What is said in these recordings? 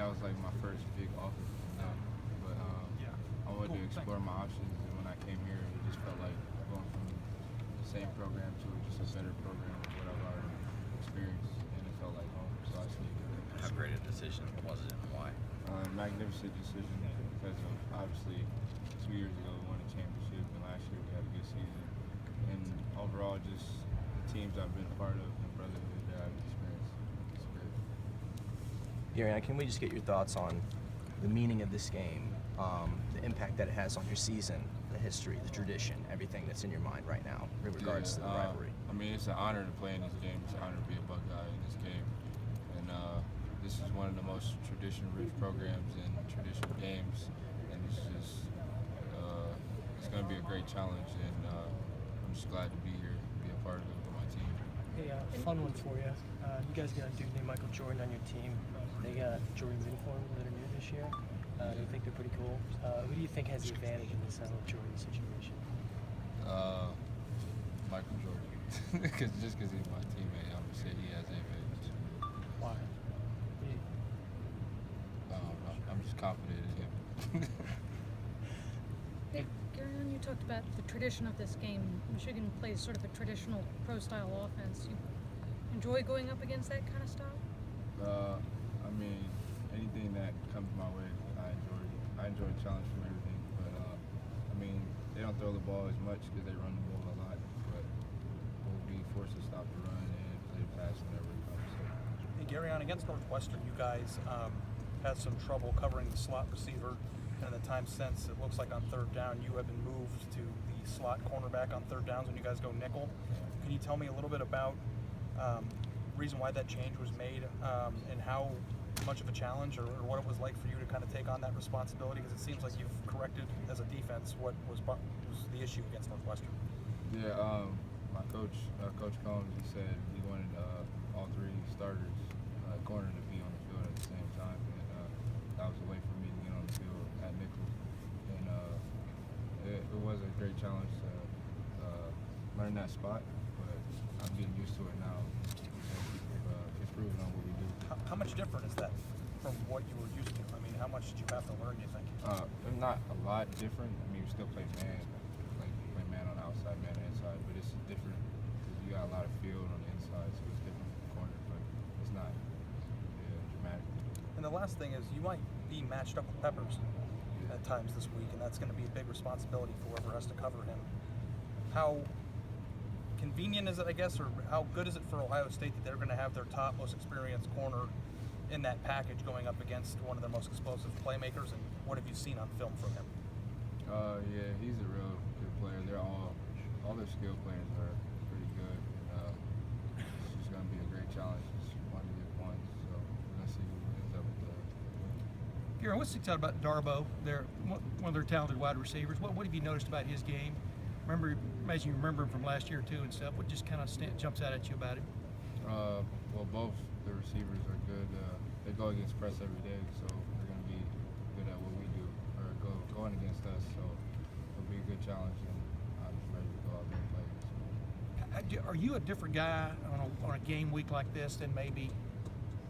that was like my first big offer from them. But I wanted to explore my options, and when I came here, it just felt like going from the same program to just a better program of what I've already experienced, and it felt like home. So I stayed here. How great a decision was it, and why? Magnificent decision because of obviously 2 years ago we won a championship, and last year we had a good season. And overall, just the teams I've been a part of and brotherhood that I've experienced. It's great. Gareon, can we just get your thoughts on the meaning of this game, the impact that it has on your season, the history, the tradition, everything that's in your mind right now in regards to the rivalry? I mean, it's an honor to play in this game. It's an honor to be a Buckeye in this game. And this is one of the most tradition-rich programs and traditional games. And it's just, it's going to be a great challenge. And I'm just glad to be here, be a part of it with my team. Hey, fun one for you. You guys got a dude named Michael Jordan on your team. They got Jordan uniforms that are new this year. You think they're pretty cool. Who do you think has the advantage in this Jordan situation? Michael Jordan. Just because he's my teammate, I'm going to say he has the advantage. Why? I don't know. I'm just confident in him. Hey, Gareon, you talked about the tradition of this game. Michigan plays sort of a traditional pro-style offense. You enjoy going up against that kind of style? I mean, anything that comes my way, I enjoy the challenge from everything. But I mean, they don't throw the ball as much because they run the ball a lot. But we'll be forced to stop the run and play the pass whenever it comes. So. Hey, Gareon, against Northwestern, you guys had some trouble covering the slot receiver. And in the time since, it looks like on third down, you have been moved to the slot cornerback on third downs when you guys go nickel. Can you tell me a little bit about reason why that change was made and how much of a challenge or what it was like for you to kind of take on that responsibility? Because it seems like you've corrected as a defense what was the issue against Northwestern. Yeah, my coach, Coach Combs, he said he wanted all three starters, corner to be on the field at the same time, and that was a way for me to get on the field at nickel. And it was a great challenge to learn that spot, but I'm getting used to it now. So keep improving on what we do. How much different is that from what you were used to? I mean, how much did you have to learn, you think? Not a lot different. I mean, we still play man, like play man on the outside, man on the inside, but it's different because you got a lot of field on the inside, so it's different from the corner, but it's not dramatic. And the last thing is you might be matched up with Peppers at times this week, and that's going to be a big responsibility for whoever has to cover him. How convenient is it, I guess, or how good is it for Ohio State that they're going to have their top, most experienced corner in that package going up against one of their most explosive playmakers? And what have you seen on film from him? Yeah, he's a real good player. They're all their skill players are pretty good. It's just going to be a great challenge. It's 1 to get one, so we're going to see who ends up with the win. Gareon, what sticks out about Darboh? They're one of their talented wide receivers. What have you noticed about his game? Imagine you remember him from last year too and stuff. What just kind of jumps out at you about him? Well, both the receivers are good. They go against press every day, so they're going to be good at what we do, or going against us. So it'll be a good challenge, and I'm just ready to go out there and play. Are you a different guy on a game week like this than maybe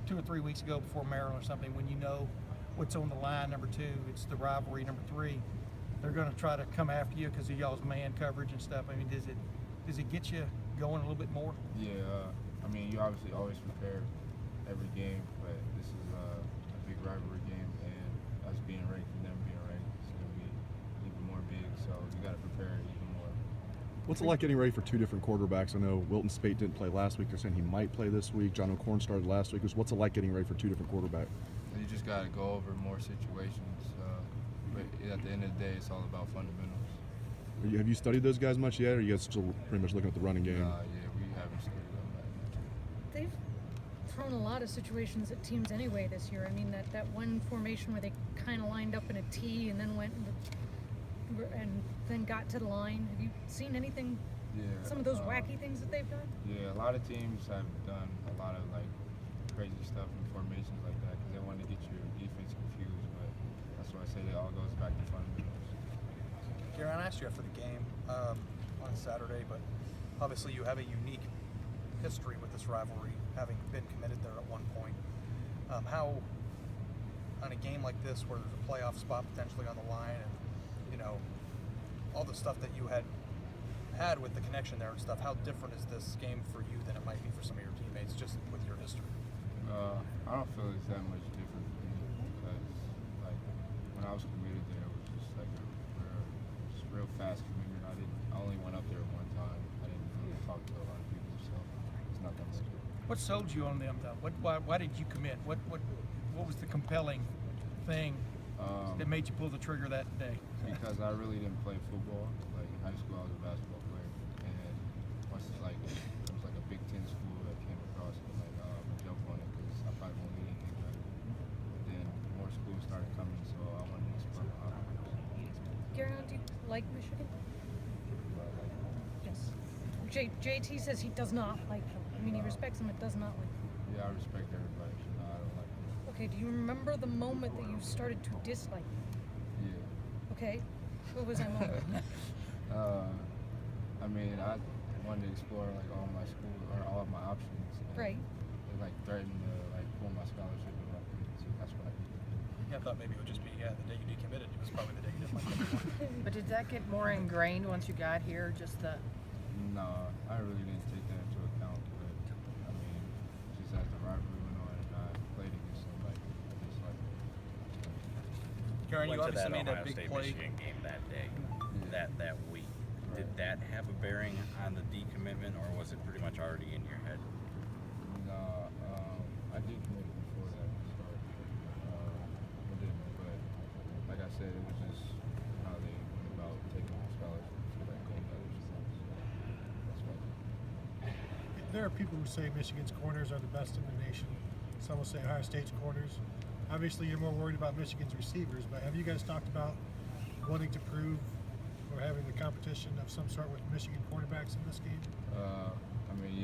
2 or 3 weeks ago before Maryland or something, when you know what's on the line? Number 2, it's the rivalry. Number 3, they're going to try to come after you because of y'all's man coverage and stuff. I mean, does it get you going a little bit more? Yeah, I mean, you obviously always prepare every game, but this is a big rivalry game, and us being ranked and them being ranked is going to be even more big, so you got to prepare even more. What's it like getting ready for 2 different quarterbacks? I know Wilton Spate didn't play last week. They're saying he might play this week. John O'Corn started last week. What's it like getting ready for 2 different quarterbacks? You just got to go over more situations, but at the end of the day, it's all about fundamentals. Have you studied those guys much yet, or are you guys still pretty much looking at the running game? Yeah, we haven't studied them that much. They've thrown a lot of situations at teams anyway this year. I mean, that one formation where they kind of lined up in a T and then went and then got to the line. Have you seen anything? Yeah. Some of those wacky things that they've done? Yeah, a lot of teams have done a lot of like crazy stuff in formations like that because they want to get your defense confused. But that's why I say it all goes back to fundamentals. Gareon, I asked you after the game on Saturday, but obviously you have a unique history with this rivalry, having been committed there at one point. How on a game like this where there's a playoff spot potentially on the line, and you know all the stuff that you had with the connection there and stuff. How different is this game for you than it might be for some of your teammates, just with your history? I don't feel it's that much different for me because, like, when I was committed there, it was just like a real fast commitment. I only went up there one time. I didn't really talk to a lot of people, so it's not that much. What sold you on them though? Why did you commit? What was the compelling thing that made you pull the trigger that day? Because I really didn't play football. Like in high school, I was a basketball player, and once it was like a Big Ten school that came across, and like I jumped on it because I probably won't get anything better. Then more schools started coming, so I wanted to explore my options. Gareon, do you like Michigan? Yes. JT says he does not like him. I mean, he respects him, but does not like him. Yeah, I respect everybody. No, I don't like them. Okay, do you remember the moment that you started to dislike him? Yeah. Okay, what was that moment? I mean, I wanted to explore like all my school or all of my options. And Right. It like threatened to like pull my scholarship if I couldn't, so that's what I did. Yeah, I thought maybe it would just be the day you decommitted. It was probably the day you didn't like it. But did that get more ingrained once you got here? Just the No, I really didn't take that into account. But I mean, just as the rivalry went on and I played against somebody, I just like. Karen, you Went to obviously that made that Ohio big State play. Michigan game that day, Yeah. that week. Right. Did that have a bearing on the decommitment, or was it pretty much already in your head? No, I did commit before that started. I didn't, but like I said, it was just how they went about taking my scholarship for that cold weather stuff. So that's what. There are people who say Michigan's corners are the best in the nation. Some will say Ohio State's corners. Obviously, you're more worried about Michigan's receivers, but have you guys talked about wanting to prove or having the competition of some sort with Michigan quarterbacks in this game? I mean,